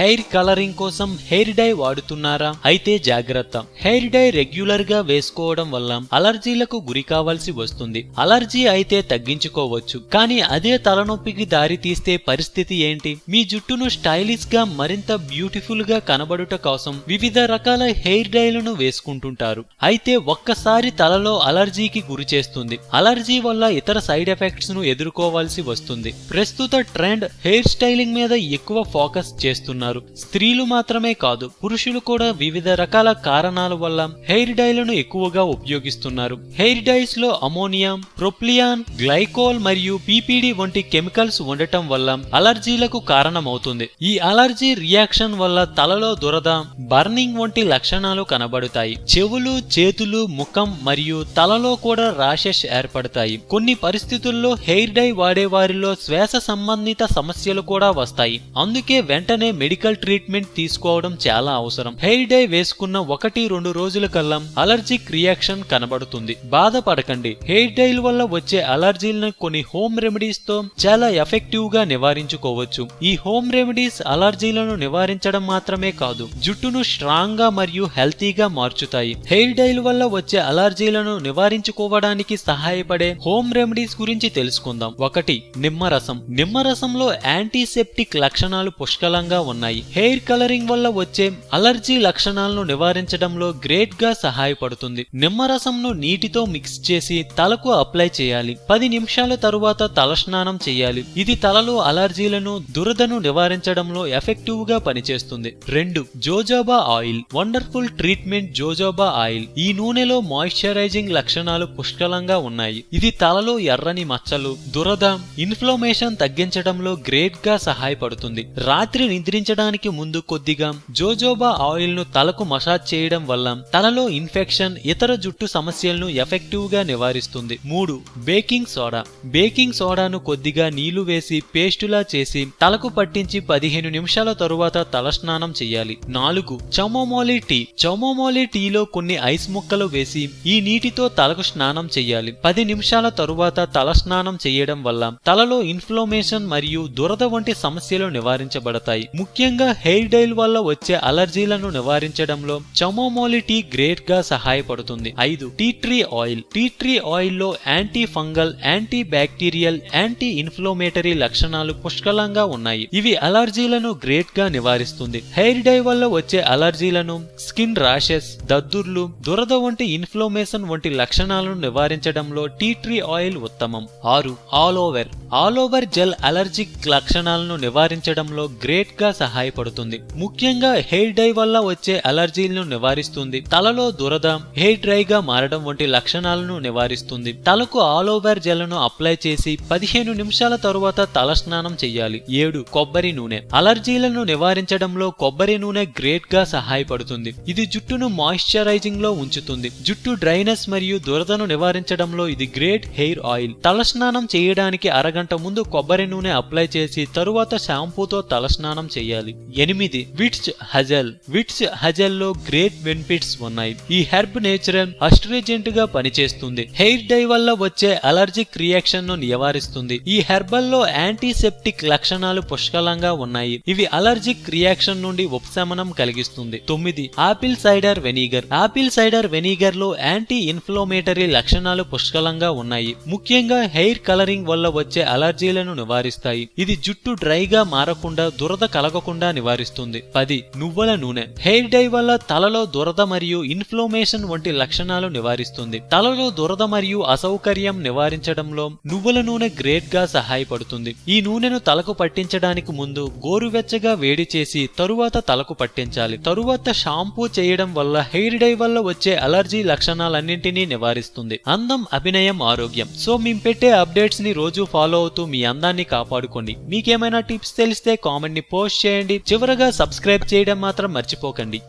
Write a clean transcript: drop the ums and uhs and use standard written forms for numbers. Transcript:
Hair colouring కోసం hair dye వాడుతున్నారా? అయితే జాగ్రత్త. హెయిర్ డై రెగ్యులర్ గా వేసుకోవడం వల్ల అలర్జీలకు గురి కావాల్సి వస్తుంది. అలర్జీ అయితే తగ్గించుకోవచ్చు, కానీ అదే తలనొప్పికి దారి తీస్తే పరిస్థితి ఏంటి? మీ జుట్టును స్టైలిష్ గా మరింత బ్యూటిఫుల్ గా కనబడుట కోసం వివిధ రకాల హెయిర్ డైలను వేసుకుంటుంటారు. అయితే ఒక్కసారి తలలో అలర్జీకి గురి చేస్తుంది. అలర్జీ వల్ల ఇతర సైడ్ ఎఫెక్ట్స్ ను ఎదుర్కోవాల్సి వస్తుంది. ప్రస్తుత ట్రెండ్ హెయిర్ స్టైలింగ్ మీద ఎక్కువ ఫోకస్ చేస్తున్నారు. స్త్రీలు మాత్రమే కాదు, పురుషులు కూడా వివిధ రకాల కారణాల వల్ల హెయిర్ డైలను ఎక్కువగా ఉపయోగిస్తున్నారు. హెయిర్ డైస్ లో అమోనియా, ప్రొప్లియాన్, గ్లైకోల్ మరియు పీపీడీ వంటి కెమికల్స్ ఉండటం వల్ల అలర్జీలకు కారణమవుతుంది. ఈ అలర్జీ రియాక్షన్ వల్ల తలలో దురద, బర్నింగ్ వంటి లక్షణాలు కనబడుతాయి. చెవులు, చేతులు, ముఖం మరియు తలలో కూడా ర్యాషెస్ ఏర్పడతాయి. కొన్ని పరిస్థితుల్లో హెయిర్ డై వాడే వారిలో శ్వాస సంబంధిత సమస్యలు కూడా వస్తాయి. అందుకే వెంటనే మెడికల్ ట్రీట్మెంట్ తీసుకోవడం చాలా అవసరం. హెయిర్ డై వేసుకున్న 1-2 రోజుల కల్లా అలర్జిక్ రియాక్షన్ కనబడుతుంది. బాధపడకండి. హెయిర్ డైల వల్ల వచ్చే అలర్జీలను కొన్ని హోమ్ రెమెడీస్ తో చాలా ఎఫెక్టివ్ గా నివారించుకోవచ్చు. ఈ హోమ్ రెమెడీస్ అలర్జీలను నివారించడం మాత్రమే కాదు, జుట్టును స్ట్రాంగ్ గా మరియు హెల్తీగా మార్చుతాయి. హెయిర్ డైల వల్ల వచ్చే అలర్జీలను నివారించుకోవడానికి సహాయపడే హోమ్ రెమెడీస్ గురించి తెలుసుకుందాం. 1. నిమ్మరసం. నిమ్మరసంలో యాంటీసెప్టిక్ లక్షణాలు పుష్కలంగా ఉన్నాయి. హెయిర్ కలరింగ్ వల్ల వచ్చే అలర్జీ లక్షణాలను నివారించడంలో గ్రేట్ గా సహాయపడుతుంది. నిమ్మరసంను నీటితో మిక్స్ చేసి తలకు అప్లై చేయాలి. 10 నిమిషాల తరువాత తలస్నానం చేయాలి. ఇది తలలో అలర్జీలను, దురదను నివారించడంలో ఎఫెక్టివ్ గా పనిచేస్తుంది. 2. Jojoba oil. Wonderful treatment jojoba oil. ఈ నూనెలో మాయిశ్చరైజింగ్ లక్షణాలు పుష్కలంగా ఉన్నాయి. ఇది తలలో ఎర్రని మచ్చలు, దురద, ఇన్ఫ్లమేషన్ తగ్గించడంలో గ్రేట్ గా సహాయపడుతుంది. రాత్రి నిద్రించడానికి ముందు కొద్దిగా జోజోబా ఆయిల్ ను తలకు మసాజ్ చేయడం వల్ల తలలో ఇన్ఫెక్షన్, ఇతర జుట్టు సమస్యలను ఎఫెక్టివ్ గా నివారిస్తుంది. 3. Baking soda. బేకింగ్ సోడాను కొద్దిగా నీళ్లు వేసి పేస్టులా చేసి తలకు పట్టించి 15 నిమిషాల తరువాత తలస్నానం చేయాలి. 4. చమోమోలి టీ. చమోమోలి టీలో కొన్ని ఐస్ ముక్కలు వేసి ఈ నీటితో తలకు స్నానం చేయాలి. 10 నిమిషాల తరువాత తలస్నానం చేయడం వల్ల తలలో ఇన్ఫ్లమేషన్ మరియు దురద వంటి సమస్యలు నివారించబడతాయి. ముఖ్యంగా హెయిర్ డైల్ వల్ల వచ్చే అలర్జీలను నివారించడంలో చమోమోలి టీ గ్రేట్ గా సహాయపడుతుంది. 5. Tea tree oil. Tea tree oil లో anti fungal, anti bacterial, anti inflammatory లక్షణాలు పుష్కలంగా ఉన్నాయి. ఇవి అలర్జీలను గ్రేట్ గా నివారిస్తుంది. హెయిర్ డై వల్ల వచ్చే అలర్జీలను, స్కిన్ ర్యాషెస్, దద్దుర్లు, దురద వంటి ఇన్ఫ్లమేషన్ వంటి లక్షణాలను నివారించడంలో టీ ట్రీ ఆయిల్ ఉత్తమం. 6. ఆలోవెర్. ఆలోవెర్ జెల్ అలర్జిక్ లక్షణాలను నివారించడంలో గ్రేట్ గా సహాయపడుతుంది. ముఖ్యంగా హెయిర్ డై వల్ల వచ్చే అలర్జీలను నివారిస్తుంది. తలలో దురద, హెయిర్ డ్రై గా మారడం వంటి లక్షణాలను నివారిస్తుంది. తలకు ఆలోవెర్ జెల్ ను అప్లై చేసి 15 నిమిషాల తరువాత తలస్నానం చేయాలి. 7. కొబ్బరి నూనె. అలర్జీలను నివారించడంలో కొబ్బరి నూనె గ్రేట్ గా సహాయపడుతుంది. ఇది జుట్టును మాయిశ్చరైజింగ్ లో ఉంచుతుంది. జుట్టు డ్రైనెస్ మరియు దురదను నివారించడంలో ఇది గ్రేట్ హెయిర్ ఆయిల్. తలస్నానం చేయడానికి అరగంట ముందు కొబ్బరి నూనె అప్లై చేసి తరువాత షాంపూతో తలస్నానం చేయాలి. 8. విట్స్ హజెల్. విట్స్ హజెల్ లో గ్రేట్ బెనిఫిట్స్ ఉన్నాయి. ఈ హెర్బ్ నేచురల్ అస్ట్రిజెంట్ గా పనిచేస్తుంది. హెయిర్ డై వల్ల వచ్చే అలర్జిక్ రియాక్షన్ ను నివారిస్తుంది. ఈ హెర్బల్ లో యాంటీసెప్టిక్ లక్షణాలు పుష్కలంగా ఉన్నాయి. ఇవి అలర్జిక్ రియాక్షన్ నుండి ఉపశమనం కలిగిస్తుంది. 9. Apple cider vinegar. Apple cider vinegar లో యాంటీ ఇన్ఫ్లమేటరీ లక్షణాలు పుష్కలంగా ఉన్నాయి. ముఖ్యంగా హెయిర్ కలరింగ్ వల్ల వచ్చే అలర్జీలను నివారిస్తాయి. ఇది జుట్టు డ్రైగా మారకుండా, దురద కలగకుండా నివారిస్తుంది. 10. నువ్వుల నూనె. హెయిర్ డై వల్ల తలలో దురద మరియు ఇన్ఫ్లమేషన్ వంటి లక్షణాలు నివారిస్తుంది. తలలో దురద మరియు అసౌకర్యం నివారించడంలో నువ్వుల నూనె గ్రేట్ గా సహాయపడుతుంది. ఈ నూనెను తలకు పట్టించడానికి ముందు గోరువెచ్చగా వేడి చేసి తరువాత తలకు పట్టించాలి. తరువాత షాంపూ చేయడం వల్ల హెయిర్ డై వల్ల వచ్చే అలర్జీ లక్షణాలన్నింటినీ నివారిస్తుంది. అందం, అభినయం, ఆరోగ్యం. సో మేము పెట్టే అప్డేట్స్ ని రోజు ఫాలో అవుతూ మీ అందాన్ని కాపాడుకోండి. మీకేమైనా టిప్స్ తెలిస్తే కామెంట్ ని పోస్ట్ చేయండి. చివరగా సబ్స్క్రైబ్ చేయడం మాత్రం మర్చిపోకండి.